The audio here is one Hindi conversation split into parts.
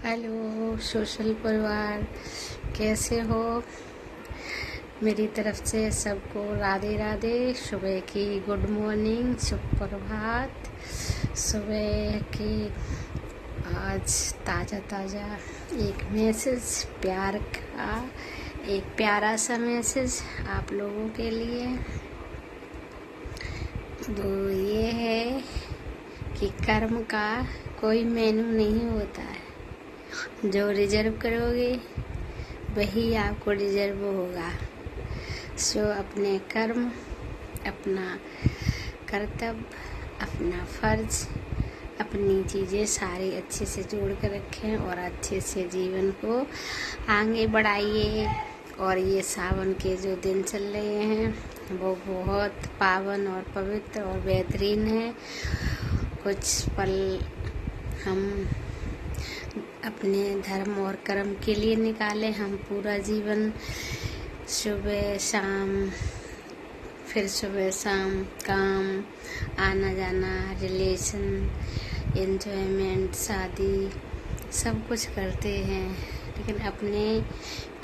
हेलो सोशल परिवार, कैसे हो। मेरी तरफ से सबको राधे राधे। सुबह की गुड मॉर्निंग, सुप्रभात। सुबह की आज ताज़ा ताज़ा एक मैसेज, प्यार का एक प्यारा सा मैसेज आप लोगों के लिए। वो ये है कि कर्म का कोई मेनू नहीं होता है। जो रिजर्व करोगे वही आपको रिजर्व होगा। सो अपने कर्म, अपना कर्तव्य, अपना फर्ज, अपनी चीज़ें सारी अच्छे से जोड़ कर रखें और अच्छे से जीवन को आगे बढ़ाइए। और ये सावन के जो दिन चल रहे हैं वो बहुत पावन और पवित्र और बेहतरीन है। कुछ पल हम अपने धर्म और कर्म के लिए निकालें। हम पूरा जीवन सुबह शाम, फिर सुबह शाम काम, आना जाना, रिलेशन, एंजॉयमेंट, शादी, सब कुछ करते हैं, लेकिन अपने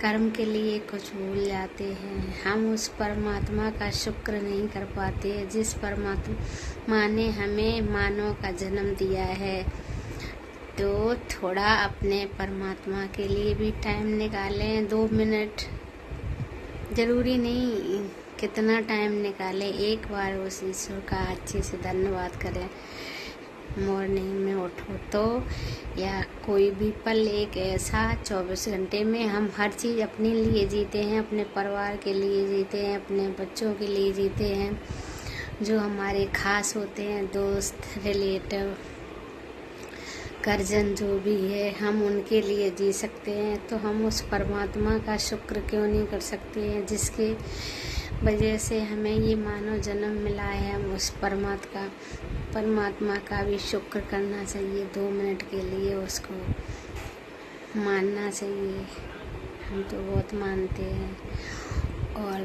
कर्म के लिए कुछ भूल जाते हैं। हम उस परमात्मा का शुक्र नहीं कर पाते जिस परमात्मा ने हमें मानव का जन्म दिया है। तो थोड़ा अपने परमात्मा के लिए भी टाइम निकालें। 2 मिनट, ज़रूरी नहीं कितना टाइम निकालें, एक बार उस ईश्वर का अच्छे से धन्यवाद करें। मॉर्निंग में उठो तो, या कोई भी पल एक ऐसा 24 घंटे में हम हर चीज़ अपने लिए जीते हैं, अपने परिवार के लिए जीते हैं, अपने बच्चों के लिए जीते हैं, जो हमारे खास होते हैं, दोस्त, रिलेटिव, कर्जन जो भी है, हम उनके लिए जी सकते हैं। तो हम उस परमात्मा का शुक्र क्यों नहीं कर सकते हैं जिसके वजह से हमें ये मानव जन्म मिला है। हम उस परमात्मा का भी शुक्र करना चाहिए। 2 मिनट के लिए उसको मानना चाहिए। हम तो बहुत मानते हैं और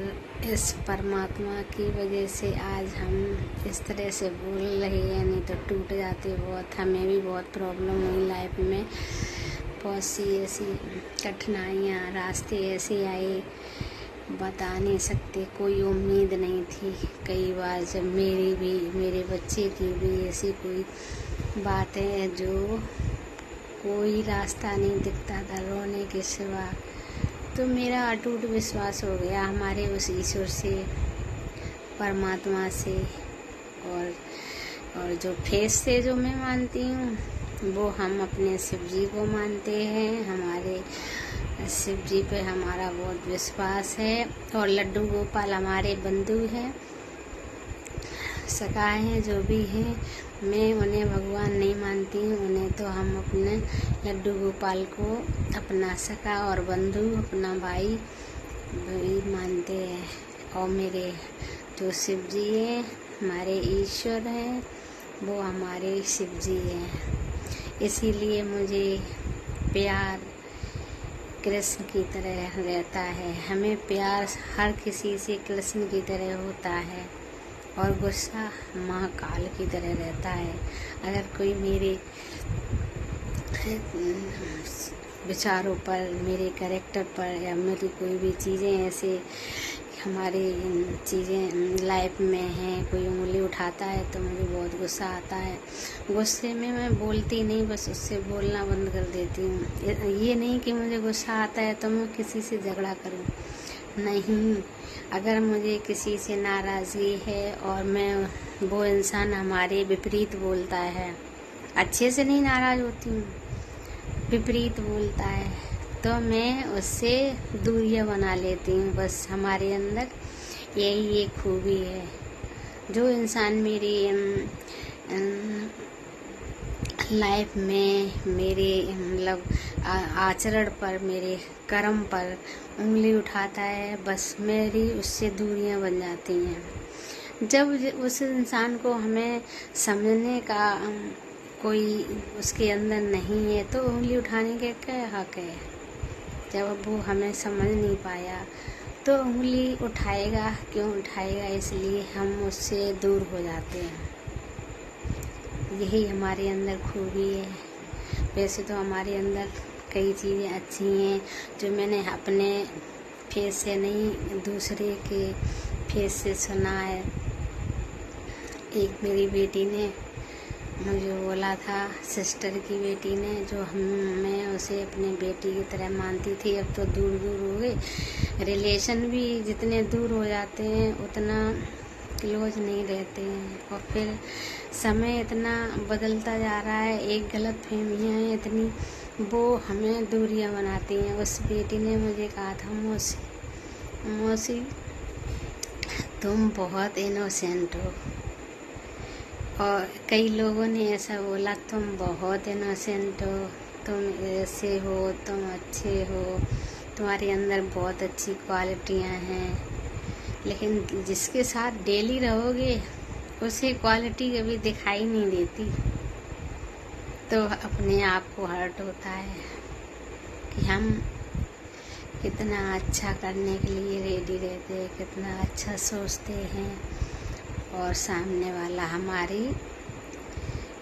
इस परमात्मा की वजह से आज हम इस तरह से बोल रहे हैं, नहीं तो टूट जाते बहुत। हमें भी बहुत प्रॉब्लम हुई लाइफ में, बहुत सी ऐसी कठिनाइयाँ, रास्ते ऐसे आए बता नहीं सकते। कोई उम्मीद नहीं थी। कई बार जब मेरे बच्चे की भी ऐसी कोई बात है जो कोई रास्ता नहीं दिखता था रोने के सिवा, तो मेरा अटूट विश्वास हो गया हमारे उस ईश्वर से, परमात्मा से। और जो फेस से जो मैं मानती हूँ वो हम अपने शिव जी को मानते हैं। हमारे शिव जी पे हमारा बहुत विश्वास है। और लड्डू गोपाल हमारे बंधु हैं, सगा हैं, जो भी हैं। मैं उन्हें भगवान नहीं मानती हूँ, उन्हें तो हम अपने लड्डू गोपाल को अपना सगा और बंधु, अपना भाई भी मानते हैं। और मेरे जो शिव जी हैं, हमारे ईश्वर हैं, वो हमारे शिव जी हैं। इसीलिए मुझे प्यार कृष्ण की तरह रहता है। हमें प्यार हर किसी से कृष्ण की तरह होता है और गुस्सा महाकाल की तरह रहता है। अगर कोई मेरे विचारों पर, मेरे कैरेक्टर पर, या मेरी कोई भी चीज़ें ऐसे हमारी चीज़ें लाइफ में हैं, कोई उंगली उठाता है तो मुझे बहुत गुस्सा आता है। गुस्से में मैं बोलती नहीं, बस उससे बोलना बंद कर देती हूँ। ये नहीं कि मुझे गुस्सा आता है तो मैं किसी से झगड़ा करूँ, नहीं। अगर मुझे किसी से नाराज़गी है और वो इंसान हमारे विपरीत बोलता है, अच्छे से नहीं नाराज़ होती हूँ, विपरीत बोलता है, तो मैं उससे दूरियां बना लेती हूँ। बस हमारे अंदर यही एक खूबी है। जो इंसान मेरी लाइफ में मेरे मतलब आचरण पर, मेरे कर्म पर उंगली उठाता है, बस मेरी उससे दूरियां बन जाती हैं। जब उस इंसान को हमें समझने का कोई उसके अंदर नहीं है तो उंगली उठाने के क्या हक है। जब वो हमें समझ नहीं पाया तो उंगली उठाएगा, क्यों उठाएगा, इसलिए हम उससे दूर हो जाते हैं। यही हमारे अंदर खूबी है। वैसे तो हमारे अंदर कई चीज़ें अच्छी हैं जो मैंने अपने फेस से नहीं दूसरे के फेस से सुना है। एक मेरी बेटी ने मुझे बोला था, सिस्टर की बेटी ने, जो मैं उसे अपनी बेटी की तरह मानती थी, अब तो दूर दूर हो गए। रिलेशन भी जितने दूर हो जाते हैं उतना क्लोज नहीं रहते हैं। और फिर समय इतना बदलता जा रहा है, एक गलत फहमियाँ हैं इतनी, वो हमें दूरियां बनाती हैं। उस बेटी ने मुझे कहा था, मौसी तुम बहुत इनोसेंट हो। और कई लोगों ने ऐसा बोला, तुम बहुत इनोसेंट हो, तुम ऐसे हो, तुम अच्छे हो, तुम्हारे अंदर बहुत अच्छी क्वालिटियाँ हैं। लेकिन जिसके साथ डेली रहोगे उसे क्वालिटी कभी दिखाई नहीं देती, तो अपने आप को हर्ट होता है कि हम कितना अच्छा करने के लिए रेडी रहते हैं, कितना अच्छा सोचते हैं, और सामने वाला हमारी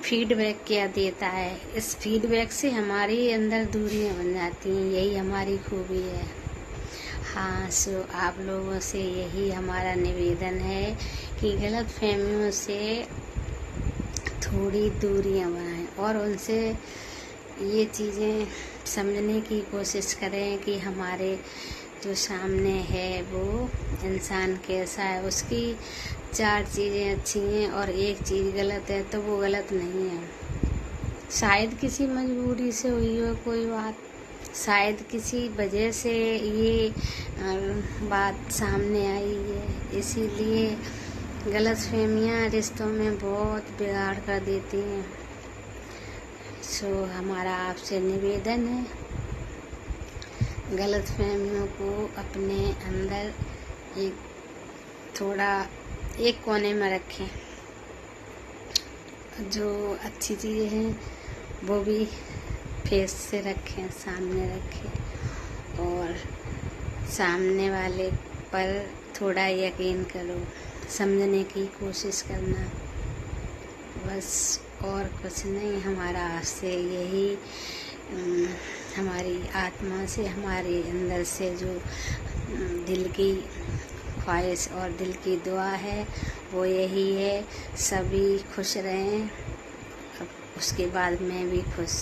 फीडबैक क्या देता है। इस फीडबैक से हमारे अंदर दूरियां बन जाती हैं। यही हमारी खूबी है। हाँ, सो आप लोगों से यही हमारा निवेदन है कि गलत फहमियों से थोड़ी दूरियां बनाएं और उनसे ये चीज़ें समझने की कोशिश करें कि हमारे जो सामने है वो इंसान कैसा है। उसकी 4 चीज़ें अच्छी हैं और एक चीज़ गलत है, तो वो गलत नहीं है। शायद किसी मजबूरी से हुई हो कोई बात, शायद किसी वजह से ये बात सामने आई है, इसीलिए गलतफहमियाँ रिश्तों में बहुत बिगाड़ कर देती हैं। सो हमारा आपसे निवेदन है, गलतफहमियों को अपने अंदर एक कोने में रखें। जो अच्छी चीज़ें हैं वो भी फेस से रखें, सामने रखें, और सामने वाले पर थोड़ा यकीन करो, समझने की कोशिश करना, बस और कुछ नहीं। हमारा आपसे यही हमारी आत्मा से, हमारे अंदर से जो दिल की ख्वाहिश और दिल की दुआ है वो यही है, सभी खुश रहें, उसके बाद मैं भी खुश,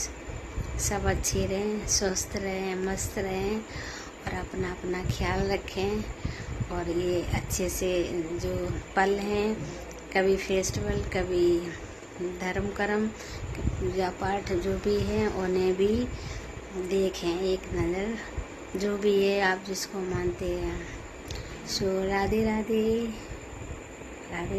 सब अच्छे रहें, स्वस्थ रहें, मस्त रहें, और अपना अपना ख्याल रखें। और ये अच्छे से जो पल हैं, कभी फेस्टिवल, कभी धर्म कर्म, पूजा पाठ जो भी हैं, उन्हें भी देखें एक नज़र, जो भी है आप जिसको मानते हैं। सो राधे राधे राधे।